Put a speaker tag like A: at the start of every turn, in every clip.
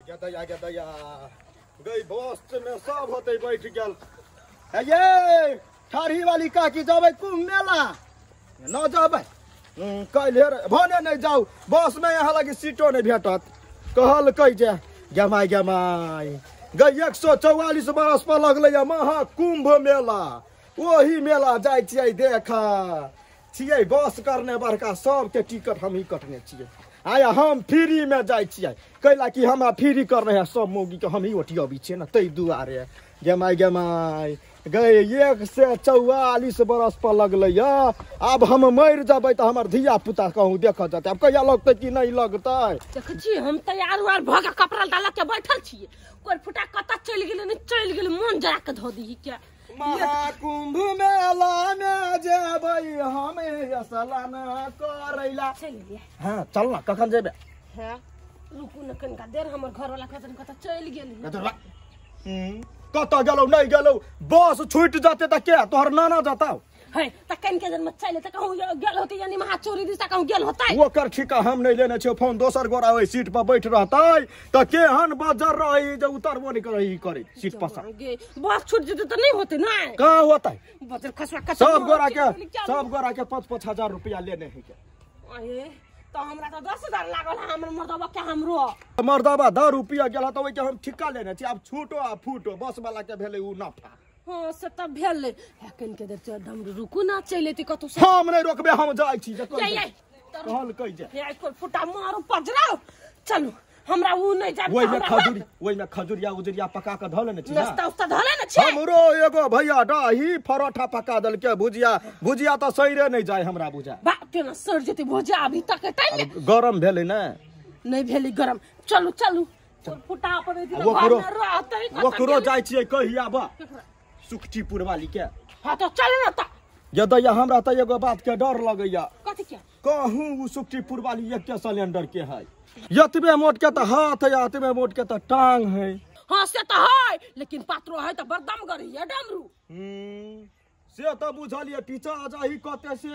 A: गया गई बस में सब होते बैठ गल ये ठाढ़ी वाली काकी जाबे कुंभ मेला न जाबे कल भने नहीं जाऊ बस में यहाँ लगी सीटो नहीं भेटत कहल कह जमाई गई 144 बरस पर लगल महाकुंभ मेला वही मेला जाए देखा छिए बस करने बड़का सबके टिकट हम ही कटने छिए आया हम फ्री में जाए कैला कि हम फ्री कर रहे हैं सब मोगी के हम ही ओटियाबी छे न तै दुआरे गमाई गए 144 बरस पर लगल अब हम मर जब तो हमार धिया पुता कहूँ देख जाते अब कहिया लगते कि नहीं लगते
B: हम तैयार उआर भ के कपड़ा डाल के बैठल छिए कोई फुटा कत चल गेल मन जरा के धो दी क्या
A: महाकुंभ मेला में जेबै हमें सलाना करैला हां चल ना कखन जेबे हां
B: रुकू न कनका देर हमर घर वाला कत चल गेल
A: कत गेलौ नहीं गेलौ बस छूट जाते त के तोहर नाना जाता
B: है त कन के जन मत चले त कहूं गेल होते यानी महा चोरी दिस कहूं गेल होतै
A: वो कर ठिका हम नहीं लेने छे फोन दोसर गोरा ओइ सीट पर बैठ रहतै त केहन बजर रही जे उतरबो नहीं करही करे सीट पर
B: बस छूट जते त नहीं होते ना
A: कहां होतै
B: बजर खसवा
A: सब गोरा के 5-5 रुपया लेने है के
B: अरे तो हमरा तो 10,000 लागल हमर मर्दबा के हमरो
A: मर्दबा 10 रुपया गेला तो ओइ के हम ठिका लेने छी अब छूटो आ फूटो बस वाला के भेले उ नफा
B: हां से तब भेले हेकन के देर डमरू रुकू ना चलेती कतौ से
A: हम नहीं रोकबे हम जाई छी कहल कह जे
B: ये कोई फुटा मारो पजराओ चलो हमरा उ नहीं जाब
A: ओइ में खजुरिया उजरिया पका के धले न छी
B: नाश्ता उस्ता धले न छी
A: हमरो एगो भैया दही परोठा पका दल के भुजिया तो सैरे नहीं जाय हमरा बुझा
B: बा तेना सर जते भुजिया अभी तक टाइम
A: गरम भेले ना नहीं
B: भेली गरम चलू फुटा पड़े दिन घर में रहतै
A: ओकरो जाय छी कहिया बा सुखटीपुर वाली के
B: हां तो चल न त
A: यदि हमरा त एगो बात के डर लगैया
B: कथि के
A: कहूं उ सुखटीपुर वाली एक के सिलेंडर के है यतबे मोट के त हाथ है यतबे मोट के त टांग है
B: हां से त है लेकिन पात्रो है त बरदम गरी है डमरू
A: से त बुझलिए पीछा जाही कते से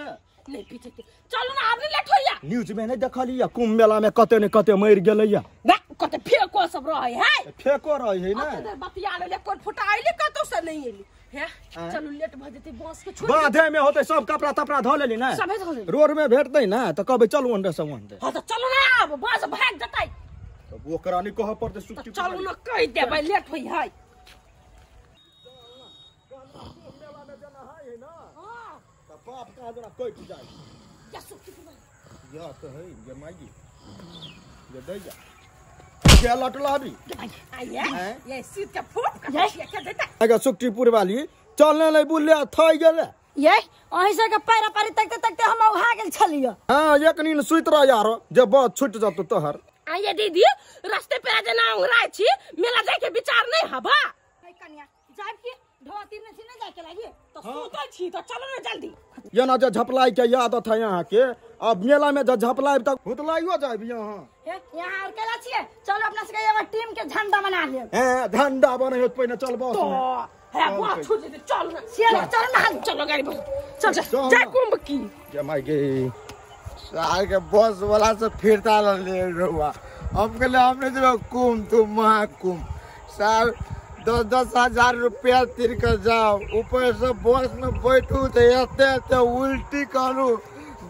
B: नहीं पीछे चलो ना आबनी लेट होइया
A: न्यूज में नहीं देखलिया कुंभ मेला में कते ने कते मर गेलैया
B: बा कते फेको सब रहे है
A: फेको रहे है ना
B: अते बतिया ले कोन फुटा आइले कतो से नहीं एली है चलो लेट भ जते बस के छोड़
A: बाधे में होते सब कपड़ा तपड़ा ध लेली ना
B: सब धो ले
A: रोड में भेटतै ना त कहबे चलू अंडे सब अंडे
B: हां त चलो ना अब बस भाग जतै
A: तब ओकरा नहीं कह पड़ते सुट्टी
B: चलू ना कह देबै लेट होई है
A: बाप का जरा कट जाए
B: क्या सुट्टी
A: या तो है ये माई ये दे जा क्या लटला भी
B: ये सीट के फूट के क्या देता
A: आगे सुखटीपुर वाली चलने ले बुलिया थई गेले
B: ये ऐसे के पैरा पारी तकते हम उहा गेल छलियो
A: हां एक नीन सुइत रह यार जे बस छूट जतो तोहर
B: आये दीदी रास्ते पे जना उराय छी मेला जाय के विचार नहीं हबा कन्या जाब की ढोती ने छी न जाय के लागी तो सुतै छी तो चलो ना जल्दी
A: ये ना जे झपलाई के आदत है यहाँ के अब मेला में जे झपलाई तक हुतलाइयो जाब
B: यहाँ और केला छिए चलो अपना से एगो टीम के झंडा बना ले
A: हैं झंडा बने हो पहिने चल बस
B: तो है बहुत छूट दे चल ना चलो गाड़ी बस चल जा कुंभ की
A: जमाई गे
C: साल के बस वाला से फिरता ले रहुआ हम कहले हमने जो कुंभ तो महाकुंभ साल 10-10 हजार रुपया तिर कर जाओ ऊपर से बस में बैठू तो एते उल्टी करू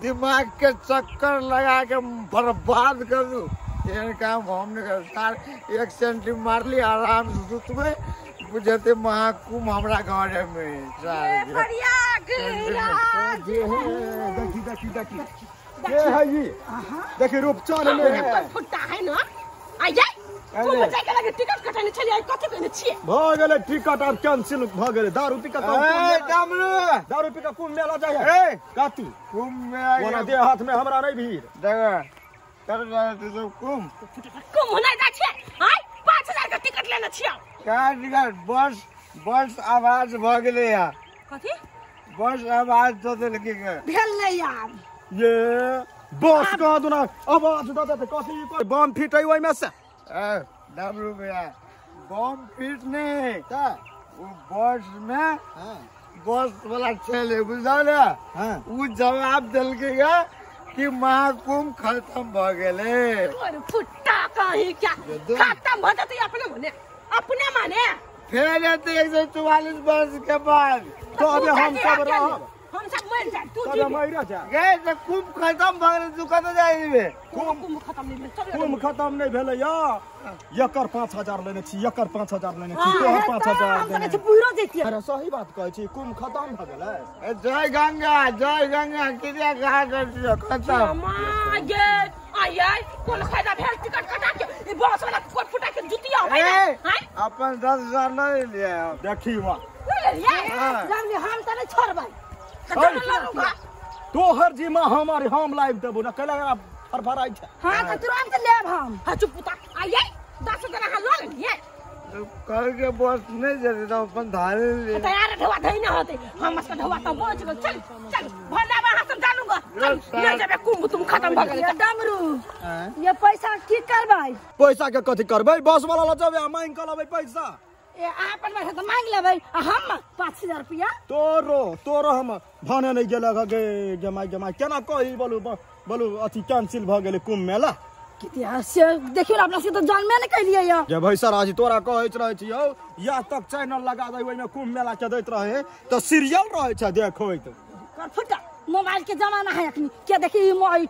C: दिमाग के चक्कर लगा के बर्बाद करू ये काम हमने कर साल 1 सेंटी मार ली आराम से सुतबे बुझते महाकुंभ हमरा घर में साल
B: बढ़िया
A: देखी ये है ये देखी रूपचन में है
B: फुट्टा है ना आइए कुंभ जाय के लगे टिकट कटाने चलिए कथि कहने छिए
A: भ गेले टिकट अब कैंसिल भ गेले दारू पी का दारू पी का कुंभ मेला जाय है काती
C: कुंभ में
A: ओना दे हाथ में हमरा नहीं भीड़
C: देख कर जाए तो कुंभ
B: नहीं जा छे हाय 5000 का टिकट लेना छिए
C: का टिकट बस आवाज भ गेले यार
B: कथि
C: बस आवाज तो लगे
B: भेल नहीं यार
A: ये बस का दुना आवाज दे कथि कोई बम फिटै ओइ में से
C: डमरू भैया बम फिट नहीं का वो बस में बस वाला चले बुझल वो जवाब दिल के कि महाकुंभ खत्म भ गेले
B: फुट्टा कहीं क्या खत्म हो जाती अपने माने
C: फिर 144 वर्ष के बाद
A: तो अबे हम सब रहब
B: हम सब मर जाए तू
A: तब मर जा
C: गए तो खूब खत्म भगल तू कत जाइबे
B: कुम खत्म नहीं चल
A: कुम खत्म नहीं भेले या एकर 5000 लेने छी एकर 5000 लेने छी तोहर 5000 देने छी
B: पूरा देती
A: अरे सही बात कहै छी कुम खत्म भ गेलै
C: जय गंगा किया कहा कर खत्म
B: मागे आय कोन फायदा भेल टिकट कटा के ई बस वाला कोट फुटा के जुतिया हो हैं
C: अपन 10,000 नहीं लिए
A: देखी वा
B: ले हम त नहीं छोड़बै
A: तोहर जिम्मा हमारे हम लाइव देबो ना कैला फरफराई छै
B: हां त तुरंत लेब हम हा चुप पुता आय 10,000 हां लो लिए
C: कर के बस नहीं जते तो अपन धारे ले
B: तैयार ढवा धई ना होते हम इसका ढवा तो पहुंच गए चल चल भंडा वहां से जानूंगा ले जाबे कुंभ तुम खत्म भ गेल डमरू ये पैसा की करबै
A: पैसा के कथि करबै बस वाला ल जबे मांग क लेबै पैसा
B: ए आपन में तो मांग लेबै हम 5000 रुपया
A: तोरो हम भाने नहीं गेल गे जमाई केना कहि बोलू अथी कैंसिल भ गेलै कुंभ मेला
B: कितिया से देखियो अपना से तो जान में नहीं कहलिए या
A: जे भैसर आज तोरा कहैत रहै छी यौ या तक चैनल लगा दे ओइ में कुंभ मेला के दैत रहे तो सीरियल रहै छै देखोइत
B: कर फटा मोबाइल के जमाना है अखनी के देखी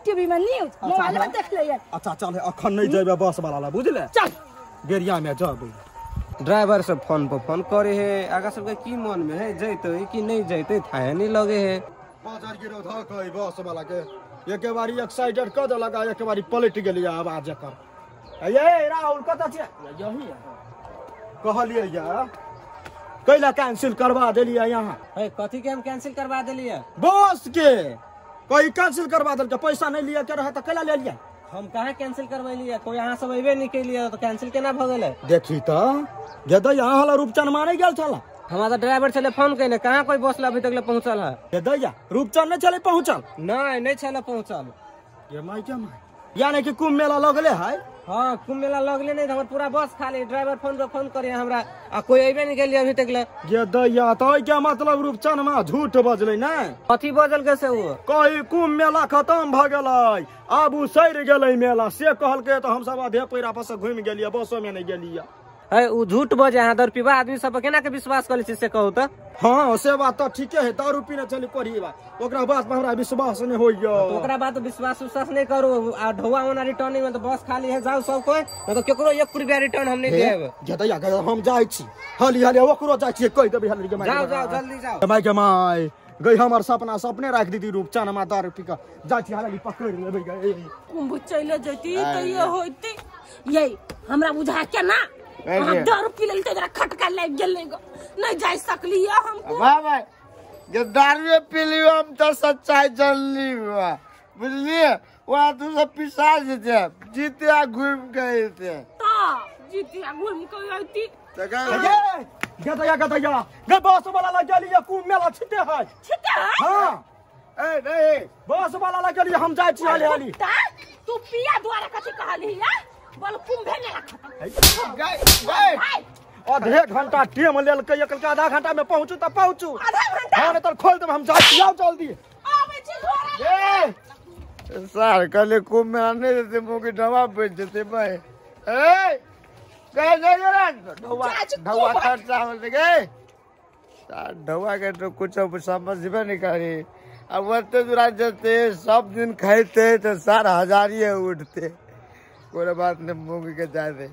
B: टीवी में न्यूज मोबाइल में देख ले
A: अच्छा चल अखन नहीं जेबे बस वाला बुझले
B: चल
A: गेरिया में जब
D: ड्राइवर से फोन पर फोन करे है आगा सबके की मन में है जैते कि नहीं जैते थाहे नहीं लगे है
A: बाजार गिरो ध कहि बस वाला के एक बारी एक्साइटेड क दे लगा एक बारी पलट गेलिए आवाज कर ये राहुल कत छै यही कहलिए या कैला कैंसिल करवा देलिए यहाँ
D: है कथी के हम कैंसिल करवा देलिए
A: बस के कोई कैंसिल करवा देल के पैसा नहीं लिया के रहे तो कैला ले लिया
D: हम कहाँ कैंसिल करवैलिए कोई यहाँ सब अबे नहीं कैलिए तो कैंसिल केना भ गेलै
A: देखी तो गेदा यहाँ हला रूपचंद माने गेल छला
D: हमारा ड्राइवर चले फोन कैने कहाँ कोई बस अभी तक पहुँचल है
A: गेदा रूपचंद नहीं चले पहुँचल
D: नहीं चले पहुँचल
A: ये माई के माई यानी कि कुंभ मेला लगले है
D: हाँ कुंभ मेला लगले नहीं हमर पूरा बस खाली ड्राइवर फोन करे हमरा आ कोई अबे नहीं गेलिए अभी तक ले
A: गेदा तो क्या मतलब रूपचंद में झूठ बजले ना
D: कथी बजल कैसे वो
A: कही कुंभ मेला खत्म भ गेलै आब उ सैर गेलै मेला से कहलके तो हम सब आधे पैरा पर से घूम गेलिए बसो में नहीं गेलिए
D: है उ झूठ बजे यहाँ दारू पीबा आदमी सब केना के विश्वास करे छी से कहू तो
A: हाँ से बात तो ठीके है दारू पीने चली पड़ी बात ओकरा बात पर हमरा विश्वास नहीं होइयो
D: तो ओकरा बात विश्वास नहीं करू आ ढौआ होना रिटर्निंग में तो बस खाली है जाओ सब कोई तो केकरो 1 रुपया रिटर्न हम नहीं देब
A: गेदा हम जाई छी हाली ओकरो जाई छी कहि देबे हाली के माई
D: जाओ जल्दी जाओ
A: माई के माई गई हमर सपने राख दीदी रूपचंद में दारू पी के जाई छी हाली पकड़ लेबै गई
B: कुंभ चले जती त ये होते यही हमरा बुझा के ना दारू पी ले तेरा खटका लग गेल नहीं जा सकली हम
C: बाबा ये दारू पी लियो हम तो सच्चाई जल्दी हुआ बुझलिए वहाँ तू सब पिसा जेते जीतिया घूम गए थे
B: जीतिया घूम के आती
A: गेदा गे बस वाला लग गेलिए कुंभ मेला छिटे है हां ए नहीं बस वाला लग गेलिए हम जाई छी हाली
B: तू पिया द्वारा कथि कहली है बोल कुंभ मेला खत्म
C: गए
A: आधे घंटा टाइम लेल के एक आधा घंटा में पहुंचू त पहुंचू
B: आधा घंटा
A: हां तो खोल दे हम जाई छी आओ जल्दी
B: आवे छी घोड़ा
C: सर कल कुंभ में आने देते मुंह की दवा बेच देते भाई ए गए ढवा खर्चा हो गए ढवा के तो कुछ समझ में नहीं करी अब वरते दूरा जते सब दिन खाते तो 4,000 उठते कोई बात नहीं मुंह के जाते